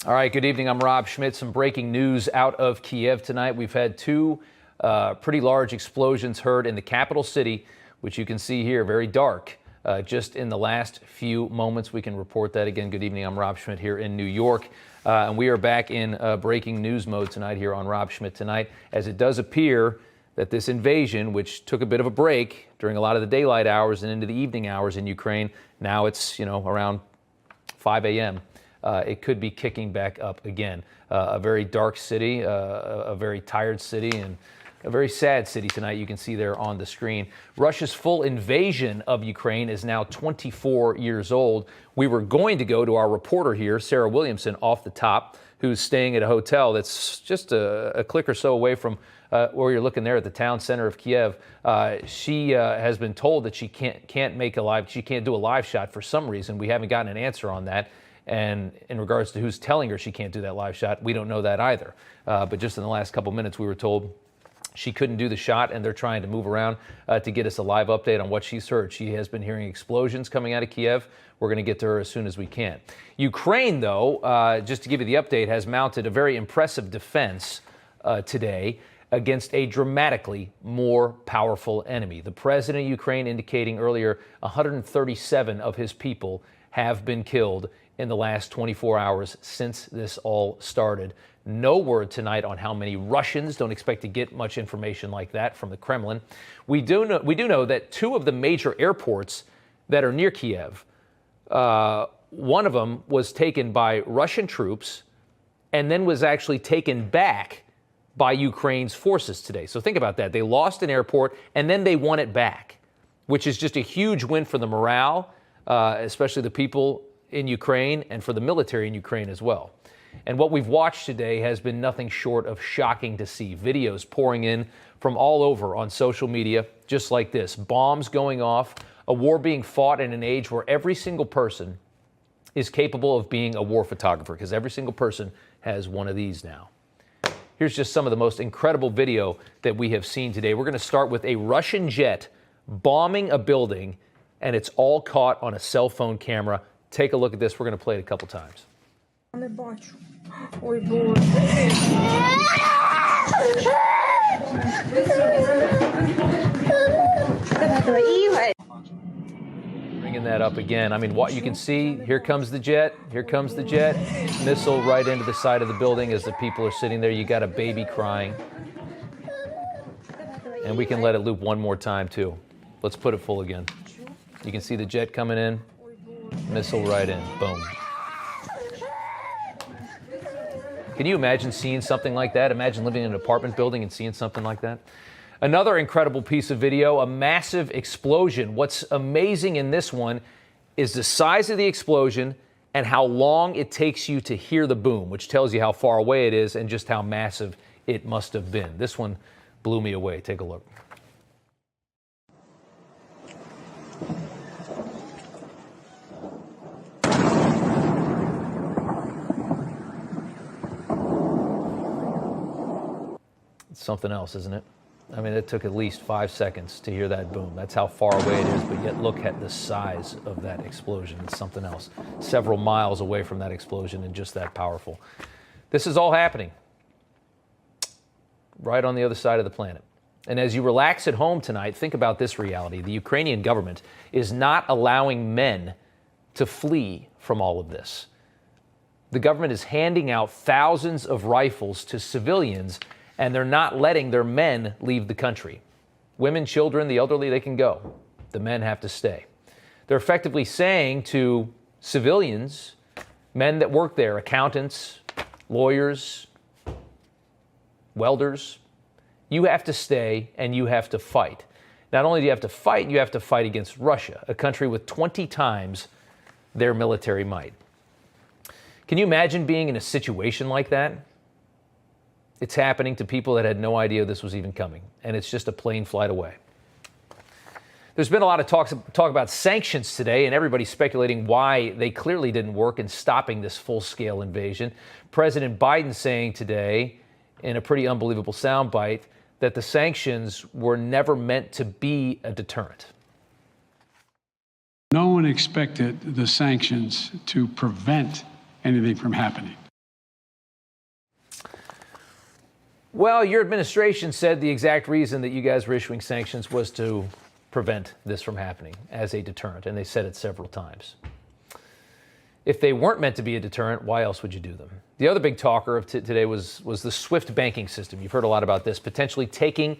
All right, good evening. I'm Rob Schmitt. Some breaking news out of Kyiv tonight. We've had two pretty large explosions heard in the capital city, which you can see here, very dark. Just in the last few moments, we can report that again. Good evening. I'm Rob Schmitt here in New York. And we are back in breaking news mode tonight here on Rob Schmitt Tonight, as it does appear that this invasion, which took a bit of a break during a lot of the daylight hours and into the evening hours in Ukraine, now it's, around 5 a.m. It could be kicking back up again. A very dark city, a very tired city, and a very sad city tonight. You can see there on the screen. Russia's full invasion of Ukraine is now 24 years old. We were going to go to our reporter here, Sarah Williamson, off the top, who's staying at a hotel that's just a click or so away from where you're looking there at the town center of Kyiv. She has been told that she can't do a live shot for some reason. We haven't gotten an answer on that. And in regards to who's telling her she can't do that live shot, we don't know that either. But just in the last couple minutes, we were told she couldn't do the shot, and they're trying to move around to get us a live update on what she's heard. She has been hearing explosions coming out of Kyiv. We're going to get to her as soon as we can. Ukraine, though, just to give you the update, has mounted a very impressive defense today against a dramatically more powerful enemy. The president of Ukraine indicating earlier 137 of his people have been killed in the last 24 hours since this all started. No word tonight on how many Russians. Don't expect to get much information like that from the Kremlin. We do know that two of the major airports that are near Kyiv, one of them was taken by Russian troops and then was actually taken back by Ukraine's forces today. So think about that. They lost an airport and then they won it back, which is just a huge win for the morale, especially the people in Ukraine, and for the military in Ukraine as well. And what we've watched today has been nothing short of shocking to see. Videos pouring in from all over on social media, just like this. Bombs going off, a war being fought in an age where every single person is capable of being a war photographer, because every single person has one of these now. Here's just some of the most incredible video that we have seen today. We're going to start with a Russian jet bombing a building, and it's all caught on a cell phone camera. Take a look at this. We're going to play it a couple times. Bringing that up again. I mean, what you can see, here comes the jet. Here comes the jet. Missile right into the side of the building as the people are sitting there. You got a baby crying. And we can let it loop one more time, too. Let's put it full again. You can see the jet coming in. Missile right in. Boom. Can you imagine seeing something like that? Imagine living in an apartment building and seeing something like that. Another incredible piece of video, a massive explosion. What's amazing in this one is the size of the explosion and how long it takes you to hear the boom, which tells you how far away it is and just how massive it must have been. This one blew me away. Take a look. Something else, isn't it? I mean, it took at least 5 seconds to hear that boom. That's how far away it is, but yet look at the size of that explosion. It's something else. Several miles away from that explosion and just that powerful. This is all happening right on the other side of the planet. And as you relax at home tonight, think about this reality. The Ukrainian government is not allowing men to flee from all of this. The government is handing out thousands of rifles to civilians, and they're not letting their men leave the country. Women, children, the elderly, they can go. The men have to stay. They're effectively saying to civilians, men that work there, accountants, lawyers, welders, you have to stay and you have to fight. Not only do you have to fight against Russia, a country with 20 times their military might. Can you imagine being in a situation like that? It's happening to people that had no idea this was even coming, and it's just a plane flight away. There's been a lot of talk about sanctions today, and everybody's speculating why they clearly didn't work in stopping this full-scale invasion. President Biden saying today, in a pretty unbelievable soundbite, that the sanctions were never meant to be a deterrent. No one expected the sanctions to prevent anything from happening. Well, your administration said the exact reason that you guys were issuing sanctions was to prevent this from happening as a deterrent, and they said it several times. If they weren't meant to be a deterrent, why else would you do them? The other big talker of today was the SWIFT banking system. You've heard a lot about this, potentially taking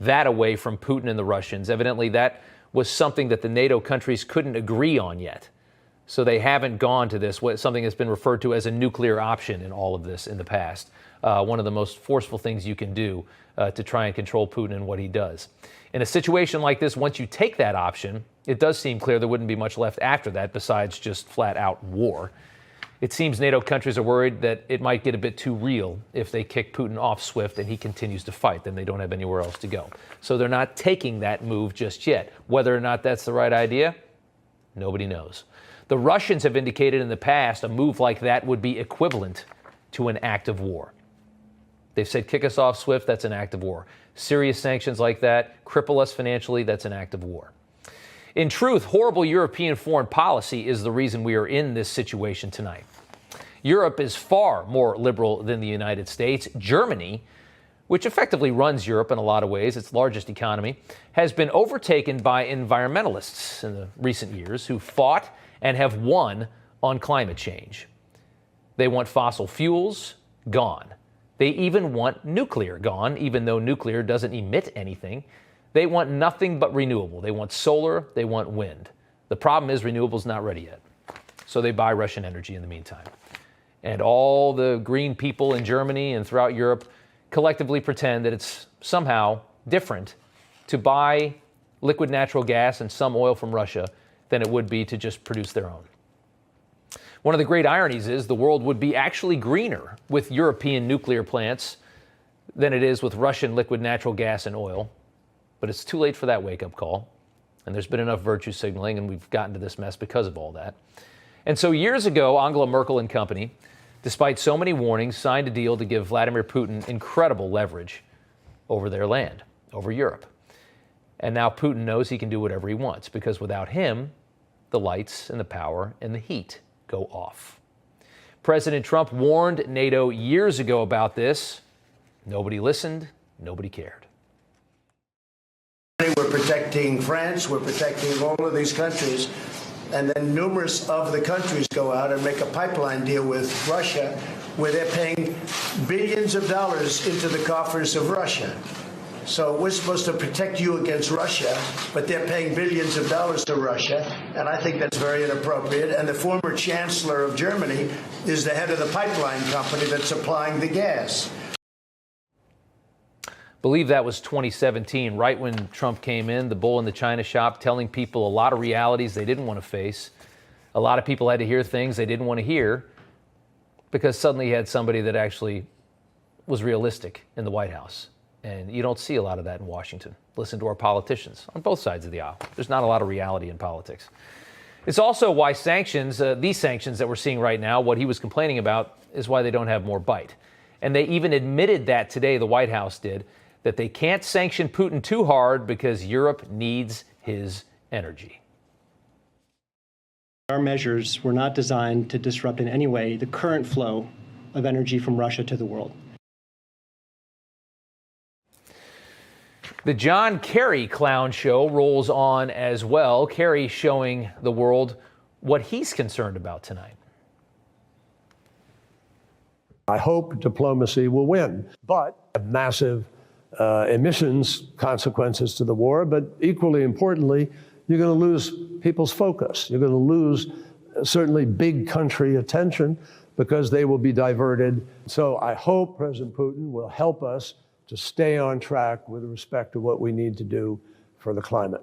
that away from Putin and the Russians. Evidently, that was something that the NATO countries couldn't agree on yet. So they haven't gone to this, something that's been referred to as a nuclear option in all of this in the past. One of the most forceful things you can do to try and control Putin and what he does. In a situation like this, once you take that option, it does seem clear there wouldn't be much left after that besides just flat out war. It seems NATO countries are worried that it might get a bit too real if they kick Putin off SWIFT and he continues to fight. Then they don't have anywhere else to go. So they're not taking that move just yet. Whether or not that's the right idea, nobody knows. The Russians have indicated in the past a move like that would be equivalent to an act of war. They've said kick us off SWIFT, that's an act of war. Serious sanctions like that, cripple us financially, that's an act of war. In truth, horrible European foreign policy is the reason we are in this situation tonight. Europe is far more liberal than the United States. Germany, which effectively runs Europe in a lot of ways, its largest economy, has been overtaken by environmentalists in the recent years who fought and have won on climate change. They want fossil fuels gone. They even want nuclear gone, even though nuclear doesn't emit anything. They want nothing but renewable. They want solar, they want wind. The problem is renewable's not ready yet. So they buy Russian energy in the meantime. And all the green people in Germany and throughout Europe collectively pretend that it's somehow different to buy liquid natural gas and some oil from Russia than it would be to just produce their own. One of the great ironies is the world would be actually greener with European nuclear plants than it is with Russian liquid natural gas and oil. But it's too late for that wake-up call. And there's been enough virtue signaling, and we've gotten to this mess because of all that. And so years ago, Angela Merkel and company, despite so many warnings, signed a deal to give Vladimir Putin incredible leverage over their land, over Europe. And now Putin knows he can do whatever he wants, because without him, the lights and the power and the heat go off. President Trump warned NATO years ago about this. Nobody listened, nobody cared. We're protecting France, we're protecting all of these countries, and then numerous of the countries go out and make a pipeline deal with Russia where they're paying billions of dollars into the coffers of Russia. So we're supposed to protect you against Russia, but they're paying billions of dollars to Russia, and I think that's very inappropriate. And the former chancellor of Germany is the head of the pipeline company that's supplying the gas. Believe that was 2017, right when Trump came in, the bull in the china shop, telling people a lot of realities they didn't want to face. A lot of people had to hear things they didn't want to hear because suddenly he had somebody that actually was realistic in the White House. And you don't see a lot of that in Washington. Listen to our politicians on both sides of the aisle. There's not a lot of reality in politics. It's also why sanctions, these sanctions that we're seeing right now, what he was complaining about, is why they don't have more bite. And they even admitted that today, the White House did, that they can't sanction Putin too hard because Europe needs his energy. Our measures were not designed to disrupt in any way the current flow of energy from Russia to the world. The John Kerry clown show rolls on as well. Kerry showing the world what he's concerned about tonight. I hope diplomacy will win, but massive emissions consequences to the war, but equally importantly, you're going to lose people's focus. You're going to lose certainly big country attention because they will be diverted. So I hope President Putin will help us to stay on track with respect to what we need to do for the climate.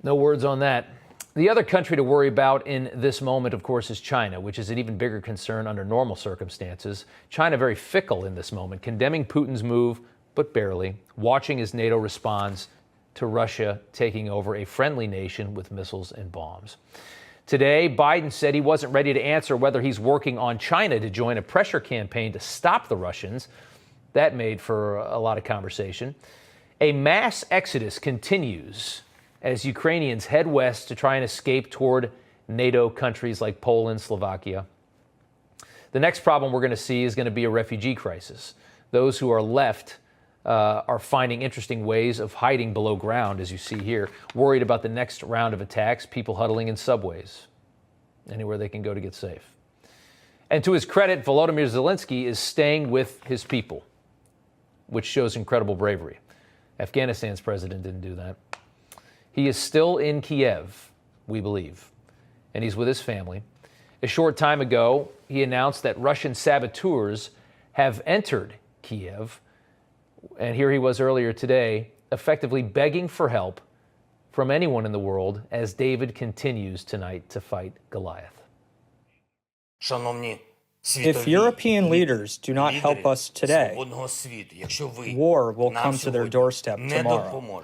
No words on that. The other country to worry about in this moment, of course, is China, which is an even bigger concern under normal circumstances. China very fickle in this moment, condemning Putin's move, but barely, watching as NATO responds to Russia taking over a friendly nation with missiles and bombs. Today, Biden said he wasn't ready to answer whether he's working on China to join a pressure campaign to stop the Russians. That made for a lot of conversation. A mass exodus continues as Ukrainians head west to try and escape toward NATO countries like Poland, Slovakia. The next problem we're going to see is going to be a refugee crisis. Those who are left are finding interesting ways of hiding below ground, as you see here, worried about the next round of attacks, people huddling in subways, anywhere they can go to get safe. And to his credit, Volodymyr Zelensky is staying with his people, which shows incredible bravery. Afghanistan's president didn't do that. He is still in Kyiv, we believe, and he's with his family. A short time ago, he announced that Russian saboteurs have entered Kyiv, and here he was earlier today, effectively begging for help from anyone in the world as David continues tonight to fight Goliath. If European leaders do not help us today, war will come to their doorstep tomorrow.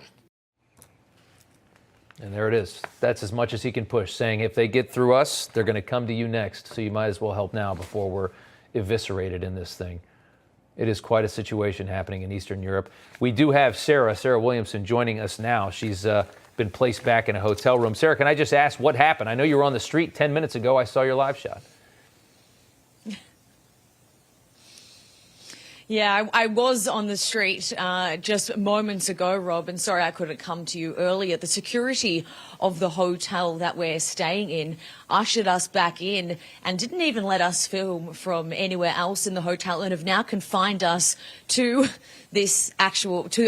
And there it is. That's as much as he can push, saying if they get through us, they're going to come to you next. So you might as well help now before we're eviscerated in this thing. It is quite a situation happening in Eastern Europe. We do have Sarah Williamson joining us now. She's been placed back in a hotel room. Sarah, can I just ask what happened? I know you were on the street 10 minutes ago. I saw your live shot. Yeah, I was on the street just moments ago, Rob, and sorry I couldn't come to you earlier. The security of the hotel that we're staying in ushered us back in and didn't even let us film from anywhere else in the hotel, and have now confined us to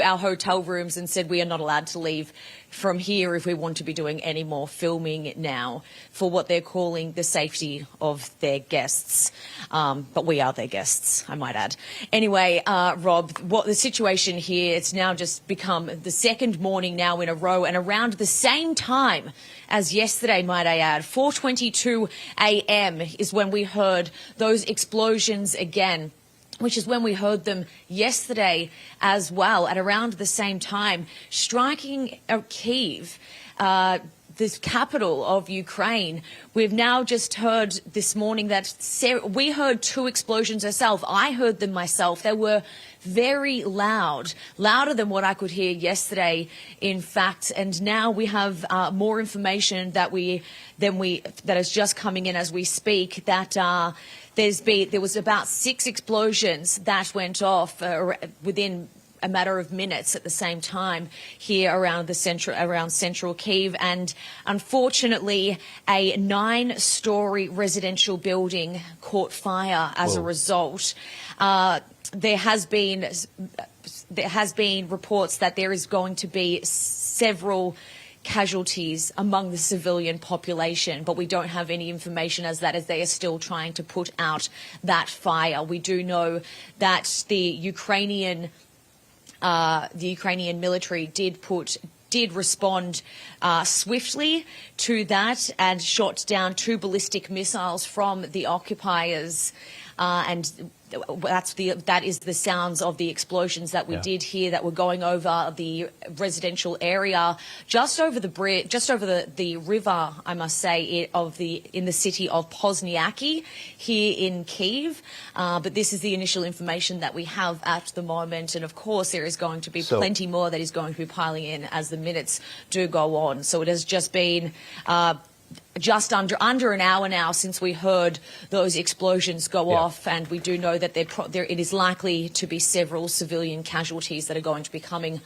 our hotel rooms and said we are not allowed to leave from here if we want to be doing any more filming now, for what they're calling the safety of their guests. But we are their guests, I might add. Anyway, Rob, what the situation here, it's now just become the second morning now in a row, and around the same time as yesterday, might I add, 4:22 a.m. is when we heard those explosions again, which is when we heard them yesterday as well, at around the same time, striking Kyiv, the capital of Ukraine. We've now just heard this morning that we heard two explosions ourselves. I heard them myself. They were very loud, louder than what I could hear yesterday, in fact. And now we have more information that is just coming in as we speak, that there was about 6 explosions that went off within a matter of minutes at the same time here around central Kyiv, and unfortunately a 9-story residential building caught fire as a result. There has been reports that there is going to be several casualties among the civilian population, but we don't have any information as they are still trying to put out that fire. We do know that the Ukrainian military did respond swiftly to that and shot down 2 ballistic missiles from the occupiers, and that is the sounds of the explosions that we did hear that were going over the residential area, just over the bridge, just over the river, I must say, in the city of Pozniaky here in Kyiv. But this is the initial information that we have at the moment, and of course there is going to be plenty more that is going to be piling in as the minutes do go on. So it has just been just under an hour now since we heard those explosions go off, and we do know that it is likely to be several civilian casualties that are going to be coming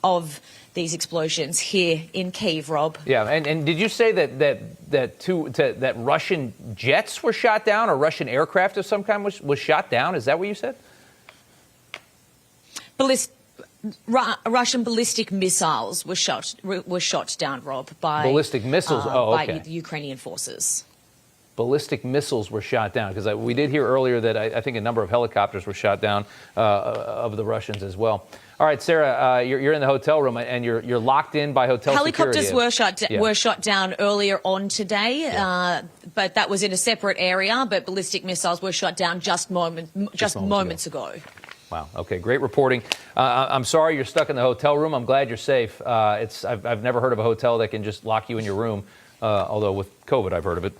of these explosions here in Kyiv, Rob. Yeah, and did you say that Russian jets were shot down, or Russian aircraft of some kind was shot down? Is that what you said? Russian ballistic missiles were shot down, Rob, by ballistic missiles. By the Ukrainian forces. Ballistic missiles were shot down, because we did hear earlier that I think a number of helicopters were shot down of the Russians as well. All right, Sarah, you're in the hotel room and you're locked in by hotel Helicopters security. were shot down earlier on today, but that was in a separate area. But ballistic missiles were shot down just moments ago. Wow. Okay. Great reporting. I'm sorry you're stuck in the hotel room. I'm glad you're safe. I've never heard of a hotel that can just lock you in your room, although with COVID I've heard of it.